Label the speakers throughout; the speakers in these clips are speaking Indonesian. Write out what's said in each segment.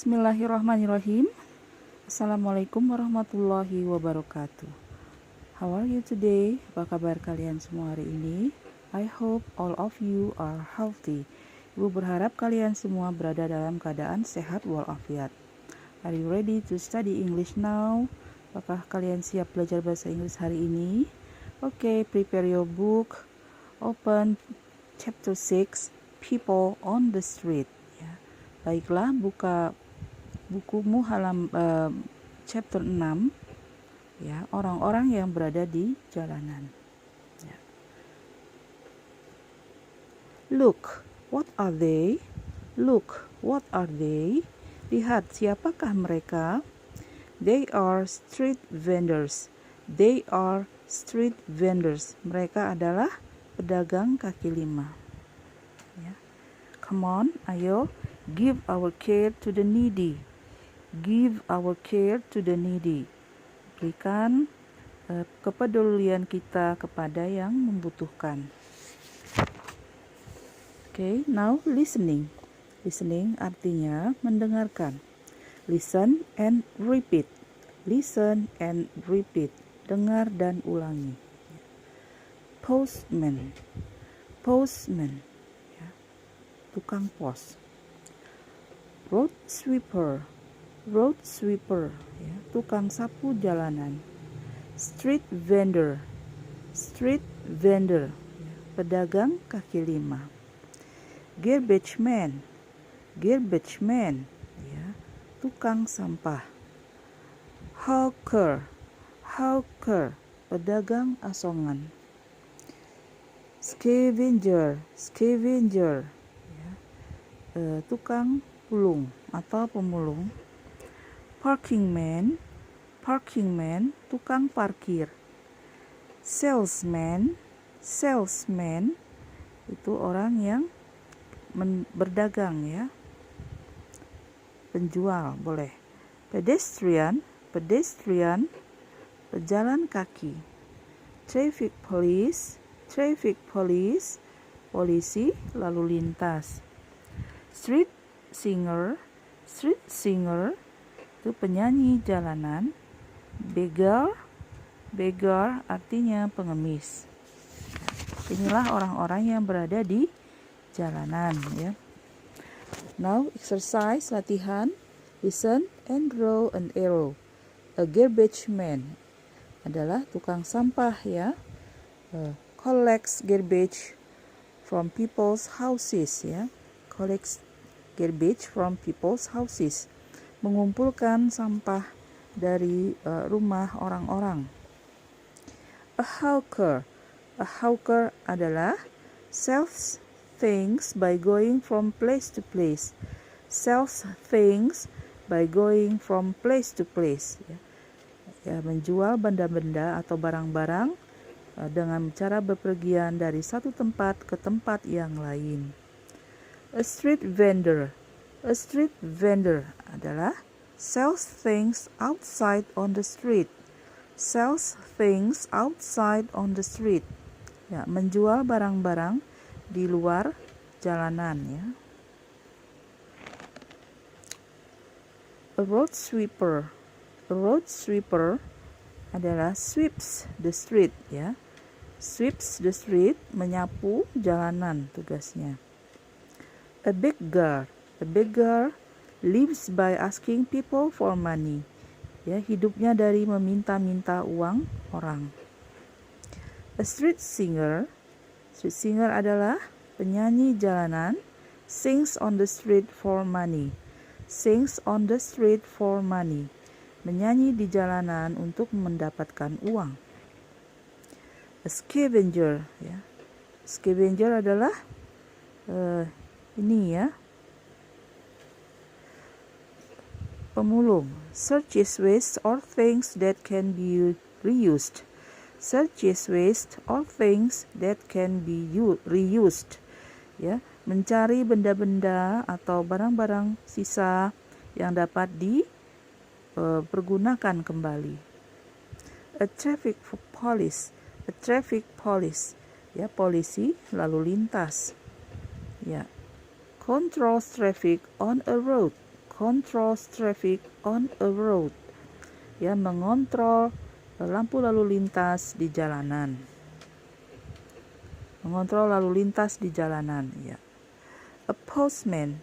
Speaker 1: Bismillahirrahmanirrahim. Assalamualaikum warahmatullahi wabarakatuh. How are you today? Apa kabar kalian semua hari ini? I hope all of you are healthy. Ibu berharap kalian semua berada dalam keadaan sehat walafiat. Are you ready to study English now? Apakah kalian siap belajar bahasa Inggris hari ini? Okay, prepare your book. Open chapter 6, People on the Street. Baiklah, buka bukumu chapter 6, ya, orang-orang yang berada di jalanan. Ya. Look, what are they? Look, what are they? Lihat, siapakah mereka? They are street vendors. They are street vendors. Mereka adalah pedagang kaki lima. Ya. Come on, ayo. Give our care to the needy. Give our care to the needy. Berikan kepedulian kita kepada yang membutuhkan. Okay, now listening. Listening artinya mendengarkan. Listen and repeat. Listen and repeat. Dengar dan ulangi. Postman. Postman. Ya. Tukang pos. Road sweeper, road sweeper, ya, tukang sapu jalanan. Street vendor, street vendor, ya, pedagang kaki lima. Garbage man, garbage man, ya, tukang sampah. Hawker, hawker, pedagang asongan. Scavenger, scavenger, ya, tukang pulung atau pemulung. Parking man, tukang parkir. Salesman, salesman, itu orang yang berdagang, ya, penjual boleh. Pedestrian, pedestrian, pejalan kaki. Traffic police, traffic police, polisi lalu lintas. Street singer, street singer, itu penyanyi jalanan. Beggar, beggar artinya pengemis. Inilah orang-orang yang berada di jalanan, ya. Now exercise, latihan. Listen and draw an arrow. A garbage man adalah tukang sampah, ya. Collects garbage from people's houses, ya. Collects garbage from people's houses, mengumpulkan sampah dari rumah orang-orang. A hawker adalah sells things by going from place to place. Sells things by going from place to place. Ya, menjual benda-benda atau barang-barang dengan cara bepergian dari satu tempat ke tempat yang lain. A street vendor adalah sells things outside on the street. Sells things outside on the street. Ya, menjual barang-barang di luar jalanan, ya. A road sweeper adalah sweeps the street, ya. Sweeps the street, menyapu jalanan tugasnya. A beggar lives by asking people for money. Ya, hidupnya dari meminta-minta uang orang. A street singer adalah penyanyi jalanan. Sings on the street for money. Sings on the street for money. Menyanyi di jalanan untuk mendapatkan uang. A scavenger, ya. Scavenger adalah ini, ya, pemulung. Searches waste or things that can be reused. Searches waste or things that can be reused. Ya, mencari benda-benda atau barang-barang sisa yang dapat dipergunakan kembali. A traffic police. A traffic police, ya, polisi lalu lintas. Ya. Controls traffic on a road. controls traffic on a road. Ya, mengontrol lampu lalu lintas di jalanan. Mengontrol lalu lintas di jalanan, ya. A postman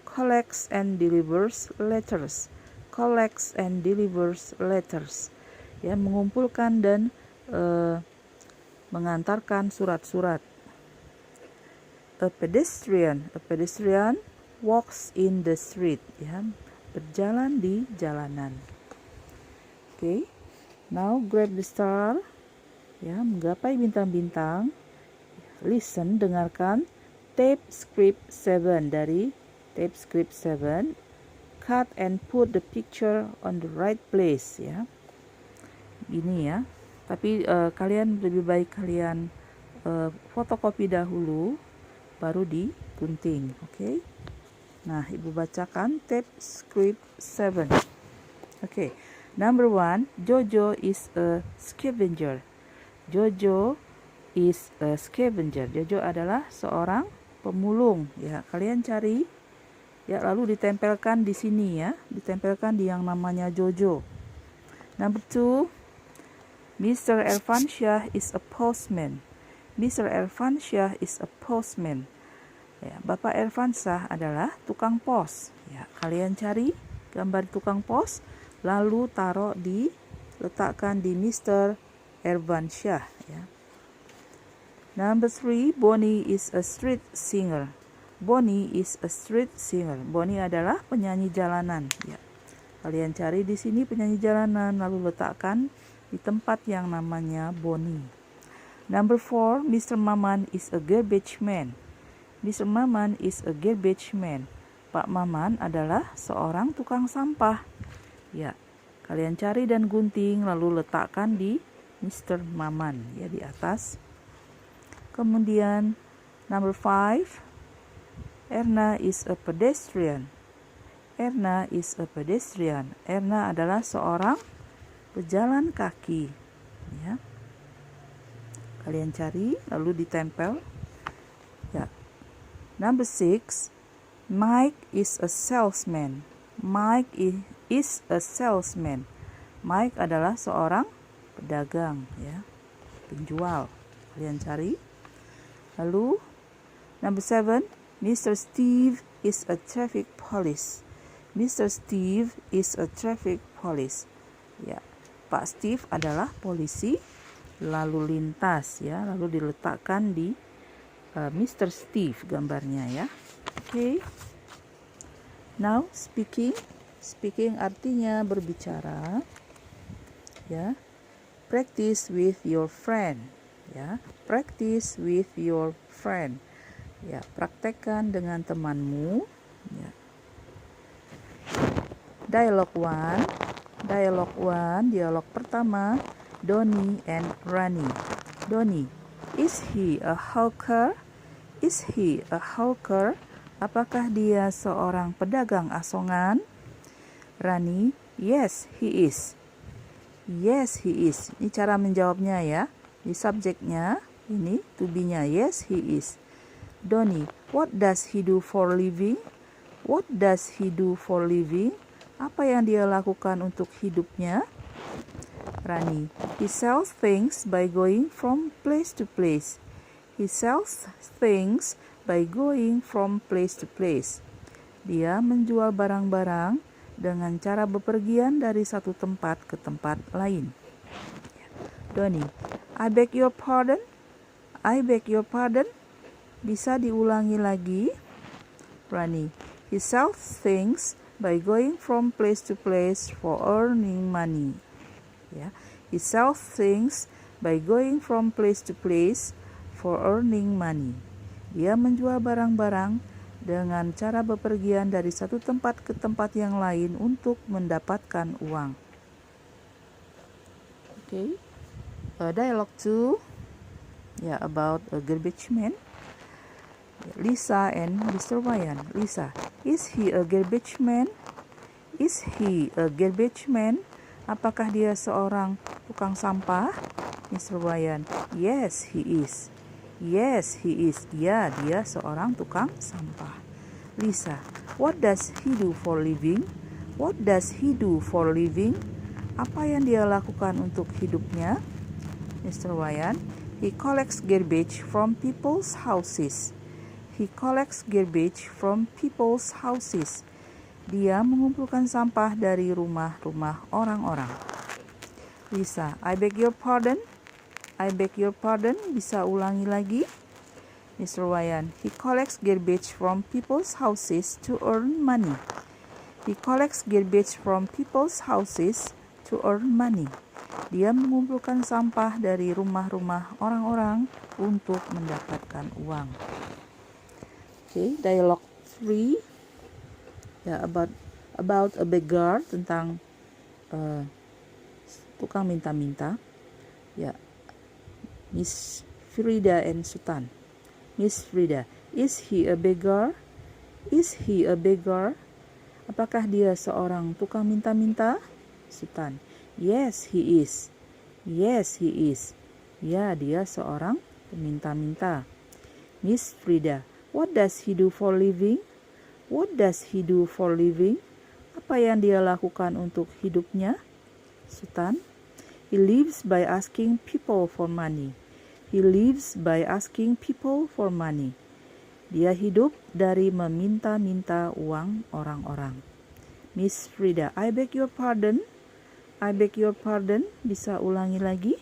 Speaker 1: collects and delivers letters. Collects and delivers letters. Ya, mengumpulkan dan mengantarkan surat-surat. A pedestrian walks in the street, ya, berjalan di jalanan. Okay, now grab the star, ya, menggapai bintang-bintang. Listen, dengarkan tape script 7 dari tape script 7. Cut and put the picture on the right place, ya. Ini ya, tapi kalian lebih baik kalian fotokopi dahulu baru digunting, oke? Nah, Ibu bacakan tape script 7. Oke. Number 1, Jojo is a scavenger. Jojo is a scavenger. Jojo adalah seorang pemulung, ya. Kalian cari, ya, lalu ditempelkan di sini, ya. Ditempelkan di yang namanya Jojo. Number 2, Mr. Irfansyah is a postman. Mr. Irfansyah is a postman. Ya, Bapak Irfansyah adalah tukang pos. Ya, kalian cari gambar tukang pos, lalu letakkan di Mr. Irfansyah. Ya. Number 3, Bonnie is a street singer. Bonnie is a street singer. Bonnie adalah penyanyi jalanan. Ya. Kalian cari di sini penyanyi jalanan, lalu letakkan di tempat yang namanya Bonnie. Number 4, Mr. Maman is a garbage man. Mr. Maman is a garbage man. Pak Maman adalah seorang tukang sampah. Ya, kalian cari dan gunting lalu letakkan di Mr. Maman, ya, di atas. Kemudian number 5, Erna is a pedestrian. Erna is a pedestrian. Erna adalah seorang pejalan kaki. Ya. Kalian cari lalu ditempel. Ya. Number 6, Mike is a salesman. Mike is a salesman. Mike adalah seorang pedagang, ya, penjual. Kalian cari. Lalu number 7, Mr. Steve is a traffic police. Mr. Steve is a traffic police. Ya, Pak Steve adalah polisi lalu lintas, ya, lalu diletakkan di Mr. Steve gambarnya, ya. Okay. Now speaking artinya berbicara, ya. Practice with your friend, ya. Practice with your friend, ya. Praktekkan dengan temanmu, ya. Dialog 1, dialog pertama, Donnie and Rani. Donnie, is he a hawker? Is he a hawker? Apakah dia seorang pedagang asongan? Rani, yes, he is. Yes, he is. Ini cara menjawabnya, ya. Di subjeknya, ini to be-nya, yes, he is. Donnie, what does he do for living? What does he do for living? Apa yang dia lakukan untuk hidupnya? Rani, he sells things by going from place to place. He sells things by going from place to place. Dia menjual barang-barang dengan cara bepergian dari satu tempat ke tempat lain. Donnie, I beg your pardon? I beg your pardon? Bisa diulangi lagi? Rani, he sells things by going from place to place for earning money. Ya, he sells things by going from place to place for earning money. Dia menjual barang-barang dengan cara bepergian dari satu tempat ke tempat yang lain untuk mendapatkan uang. Okay. Dialogue 2, ya, about a garbage man. Lisa and Mr. Ryan. Lisa, is he a garbage man? Is he a garbage man? Apakah dia seorang tukang sampah? Mr. Ryan, yes, he is. Yes, he is. Ya, dia seorang tukang sampah. Lisa, what does he do for living? What does he do for living? Apa yang dia lakukan untuk hidupnya? Mr. Ryan, he collects garbage from people's houses. He collects garbage from people's houses. Dia mengumpulkan sampah dari rumah-rumah orang-orang. Lisa, I beg your pardon? I beg your pardon? Bisa ulangi lagi? Mr. Ryan, he collects garbage from people's houses to earn money. He collects garbage from people's houses to earn money. Dia mengumpulkan sampah dari rumah-rumah orang-orang untuk mendapatkan uang. Okay, dialogue 3. Ya, about a beggar, tentang tukang minta-minta. Ya, Miss Frida and Sultan. Miss Frida, is he a beggar? Is he a beggar? Apakah dia seorang tukang minta-minta? Sultan, yes he is. Yes he is. Ya, dia seorang peminta-minta. Miss Frida, what does he do for living? What does he do for living? Apa yang dia lakukan untuk hidupnya? Sultan, he lives by asking people for money. He lives by asking people for money. Dia hidup dari meminta-minta uang orang-orang. Miss Frida, I beg your pardon? I beg your pardon? Bisa ulangi lagi?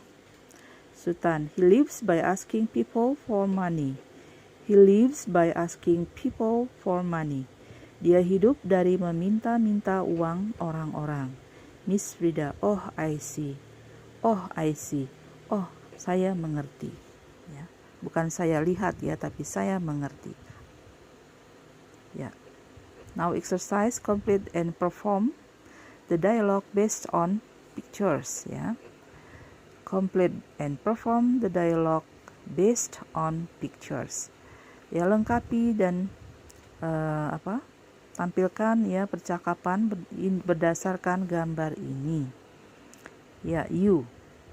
Speaker 1: Sultan, he lives by asking people for money. He lives by asking people for money. Dia hidup dari meminta-minta uang orang-orang. Miss Frida, oh I see. Oh I see. Oh, saya mengerti. Ya, bukan saya lihat ya, tapi saya mengerti. Ya. Now exercise, complete and perform the dialogue based on pictures. Ya. Complete and perform the dialogue based on pictures. Ya, lengkapi dan tampilkan ya percakapan berdasarkan gambar ini. Ya, you.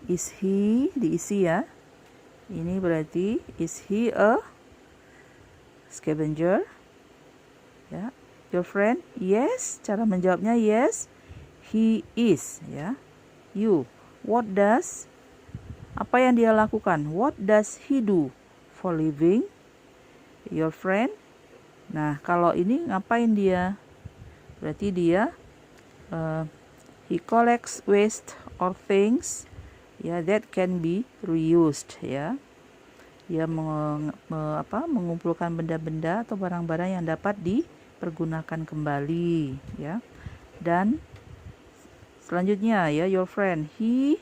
Speaker 1: Is he, diisi ya. Ini berarti is he a scavenger? Ya. Your friend? Yes. Cara menjawabnya yes. He is ya. You. What does? Apa yang dia lakukan? What does he do for living? Your friend? Nah, kalau ini ngapain dia? Berarti dia he collects waste or things ya that can be reused ya. Dia mengumpulkan benda-benda atau barang-barang yang dapat dipergunakan kembali ya. Dan selanjutnya ya, your friend, he ...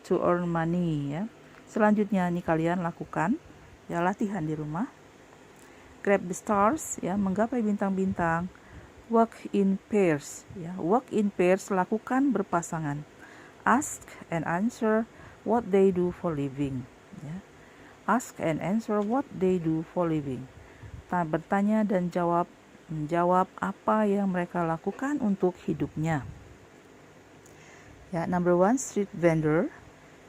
Speaker 1: to earn money ya. Selanjutnya nih kalian lakukan ya, latihan di rumah. Grab the stars ya, menggapai bintang-bintang. Walk in pairs ya. Walk in pairs, lakukan berpasangan. Ask and answer what they do for living ya. Ask and answer what they do for living. Bertanya dan menjawab apa yang mereka lakukan untuk hidupnya. Ya, number 1, street vendor.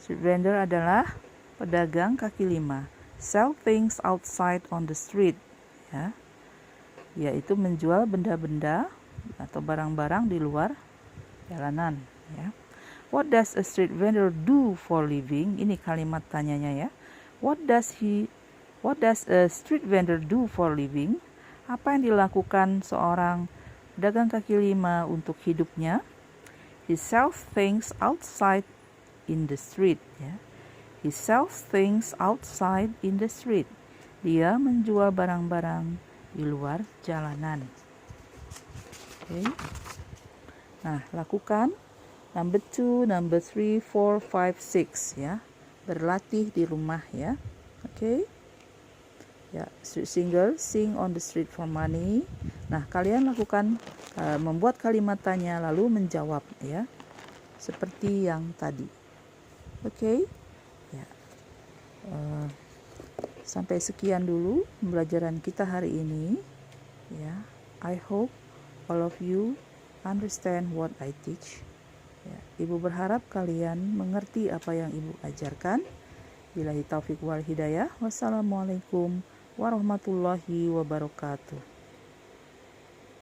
Speaker 1: Street vendor adalah pedagang kaki lima. Sell things outside on the street ya. Yaitu menjual benda-benda atau barang-barang di luar jalanan ya. What does a street vendor do for living? Ini kalimat tanyanya ya. What does a street vendor do for living? Apa yang dilakukan seorang pedagang kaki lima untuk hidupnya? He sells things outside in the street ya. He sells things outside in the street. Dia menjual barang-barang di luar jalanan. Okay. Nah, lakukan number 2, number 3, 4, 5, 6 ya. Berlatih di rumah ya. Oke. Ya, street singer, sing on the street for money. Nah, kalian lakukan membuat kalimat tanya lalu menjawab ya. Seperti yang tadi. Oke. Ya. Sampai sekian dulu pembelajaran kita hari ini. Ya, I hope all of you understand what I teach. Ya, Ibu berharap kalian mengerti apa yang Ibu ajarkan. Billahi taufiq wal hidayah. Wassalamualaikum warahmatullahi wabarakatuh.